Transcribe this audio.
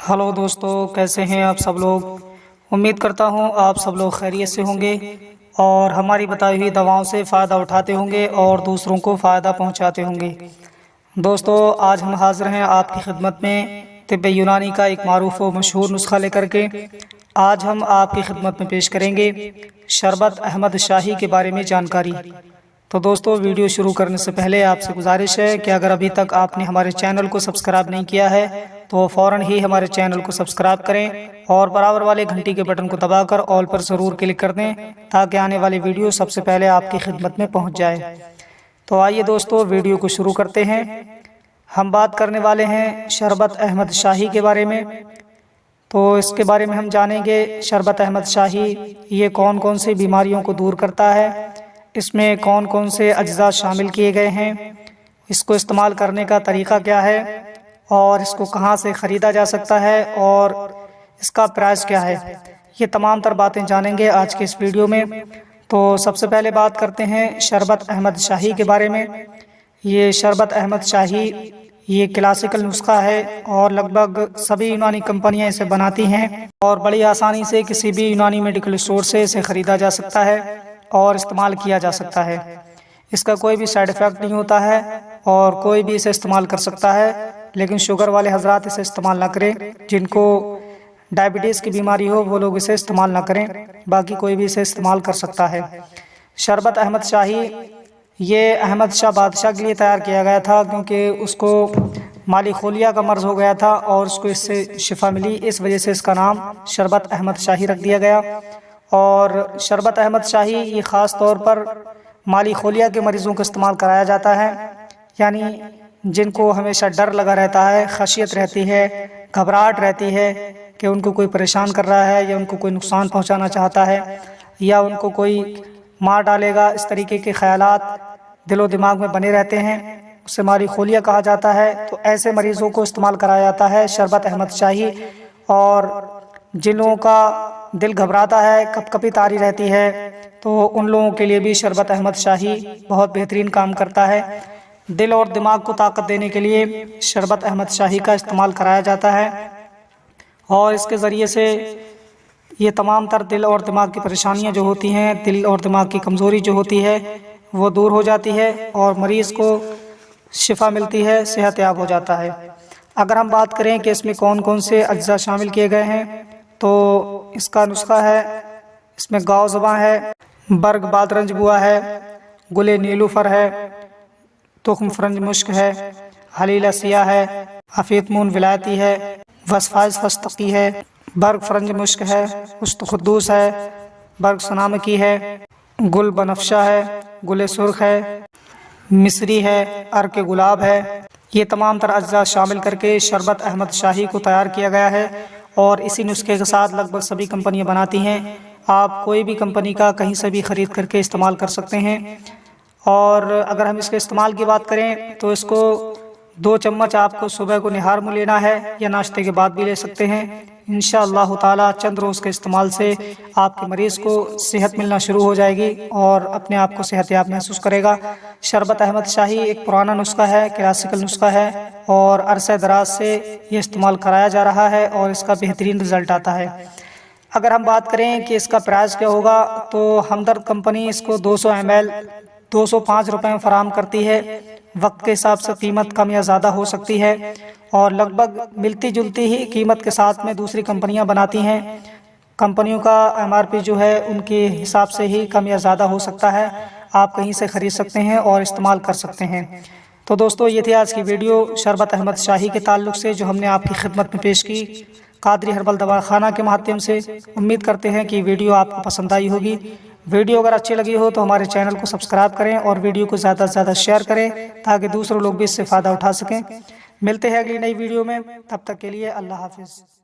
Hello दोस्तों, कैसे हैं आप सब लोग। उम्मीद करता हूं आप सब लोग खैरियत से होंगे और हमारी बताई हुई दवाओं से फ़ायदा उठाते होंगे और दूसरों को फ़ायदा पहुंचाते होंगे। दोस्तों, आज हम हाज़िर हैं आपकी खिदमत में तिब्बे यूनानी का एक मारूफ व मशहूर नुस्खा लेकर के। आज हम आपकी खिदमत में पेश करेंगे शरबत अहमद शाही के बारे में जानकारी। तो दोस्तों, वीडियो शुरू करने से पहले आपसे गुजारिश है कि अगर अभी तक आपने हमारे चैनल को सब्सक्राइब नहीं किया है तो फ़ौरन ही हमारे चैनल को सब्सक्राइब करें और बराबर वाले घंटी के बटन को दबाकर ऑल पर ज़रूर क्लिक कर दें ताकि आने वाली वीडियो सबसे पहले आपकी खिदमत में पहुंच जाए। तो आइए दोस्तों, वीडियो को शुरू करते हैं। हम बात करने वाले हैं शरबत अहमद शाही के बारे में। तो इसके बारे में हम जानेंगे शरबत अहमद शाही ये कौन कौन सी बीमारियों को दूर करता है, इसमें कौन कौन से अज्जा शामिल किए गए हैं, इसको इस्तेमाल करने का तरीक़ा क्या है और इसको कहाँ से ख़रीदा जा सकता है और इसका प्राइस क्या है। ये तमाम तर बातें जानेंगे आज के इस वीडियो में। तो सबसे पहले बात करते हैं शरबत अहमद शाही के बारे में। ये शरबत अहमद शाही ये क्लासिकल नुस्खा है और लगभग सभी यूनानी कंपनियां इसे बनाती हैं और बड़ी आसानी से किसी भी यूनानी मेडिकल स्टोर से इसे ख़रीदा जा सकता है और इस्तेमाल किया जा सकता है। इसका कोई भी साइड इफ़ेक्ट नहीं होता है और कोई भी इसे इस्तेमाल कर सकता है, लेकिन शुगर वाले हजरात इसे इस्तेमाल ना करें। जिनको डायबिटीज़ की बीमारी हो वो लोग इसे इस्तेमाल ना करें, बाकी कोई भी इसे इस्तेमाल कर सकता है। शरबत अहमद शाही ये अहमद शाह बादशाह के लिए तैयार किया गया था क्योंकि उसको माली खोलिया का मर्ज़ हो गया था और उसको इससे शिफा मिली, इस वजह से इसका नाम शरबत अहमद शाही रख दिया गया। और शरबत अहमद शाही ये ख़ास तौर पर माली खोलिया के मरीज़ों को इस्तेमाल कराया जाता है, यानी जिनको हमेशा डर लगा रहता है, खशियत रहती है, घबराहट रहती है कि उनको कोई परेशान कर रहा है या उनको कोई नुकसान पहुंचाना चाहता है या उनको कोई मार डालेगा, इस तरीके के ख़यालात दिलो दिमाग में बने रहते हैं, उसे माली खोलिया कहा जाता है। तो ऐसे मरीज़ों को इस्तेमाल कराया जाता है शरबत अहमद शाही। और जिन लोगों का दिल घबराता है, कपकपी तारी रहती है, तो उन लोगों के लिए भी शरबत अहमद शाही बहुत बेहतरीन काम करता है। दिल और दिमाग को ताकत देने के लिए शरबत अहमद शाही का इस्तेमाल कराया जाता है और इसके ज़रिए से ये तमाम तर दिल और दिमाग की परेशानियां जो होती हैं, दिल और दिमाग की कमज़ोरी जो होती है वो दूर हो जाती है और मरीज़ को शिफा मिलती है, सेहत याब हो जाता है। अगर हम बात करें कि इसमें कौन कौन से अज्जा शामिल किए गए हैं, तो इसका नुस्खा है, इसमें गाव ज़बां है, बर्ग बादरंज बुआ है, गुले नीलूफ़र है, तुख्म फ़रंज मुश्क है, हलीला सिया है, हफ़ीत मून विलायती है, वसफ़ाइज़ फस्तकी है, बर्ग फ़रंज मुश्क है, उस्त खुद्दूस है, बर्ग सनामकी है, गुल बनफशा है, गुले सुर्ख है, मिस्री है, अर्क गुलाब है। ये तमाम तर अज्जा शामिल करके शरबत अहमद शाही को तैयार किया गया है और इसी नुस्खे के साथ लगभग सभी कंपनियां बनाती हैं। आप कोई भी कंपनी का कहीं से भी ख़रीद करके इस्तेमाल कर सकते हैं। और अगर हम इसके इस्तेमाल की बात करें तो इसको 2 चम्मच आपको सुबह को निहार में लेना है या नाश्ते के बाद भी ले सकते हैं। इंशाअल्लाह ताला चंद रोज़ के इस्तेमाल से आपके मरीज़ को सेहत मिलना शुरू हो जाएगी और अपने आप को सेहतयाब महसूस करेगा। शरबत अहमद शाही एक पुराना नुस्खा है, क्लासिकल नुस्खा है और अरसे दराज से ये इस्तेमाल कराया जा रहा है और इसका बेहतरीन रिज़ल्ट आता है। अगर हम बात करें कि इसका प्राइस क्या होगा, तो हमदर्द कंपनी इसको 200 ml 205 रुपये में फ़राहम करती है। वक्त के हिसाब से कीमत कम या ज़्यादा हो सकती है और लगभग मिलती जुलती ही कीमत के साथ में दूसरी कंपनियां बनाती हैं। कंपनियों का MRP जो है उनके हिसाब से ही कम या ज़्यादा हो सकता है। आप कहीं से ख़रीद सकते हैं और इस्तेमाल कर सकते हैं। तो दोस्तों, ये थी आज की वीडियो शरबत अहमद शाही के ताल्लुक़ से जो हमने आपकी खिदमत में पेश की कादरी हर्बल दवा खाना के माध्यम से। उम्मीद करते हैं कि वीडियो आपको पसंद आई होगी। वीडियो अगर अच्छी लगी हो तो हमारे चैनल को सब्सक्राइब करें और वीडियो को ज़्यादा से ज़्यादा शेयर करें ताकि दूसरे लोग भी इससे फ़ायदा उठा सकें। मिलते हैं अगली नई वीडियो में, तब तक के लिए अल्लाह हाफिज़।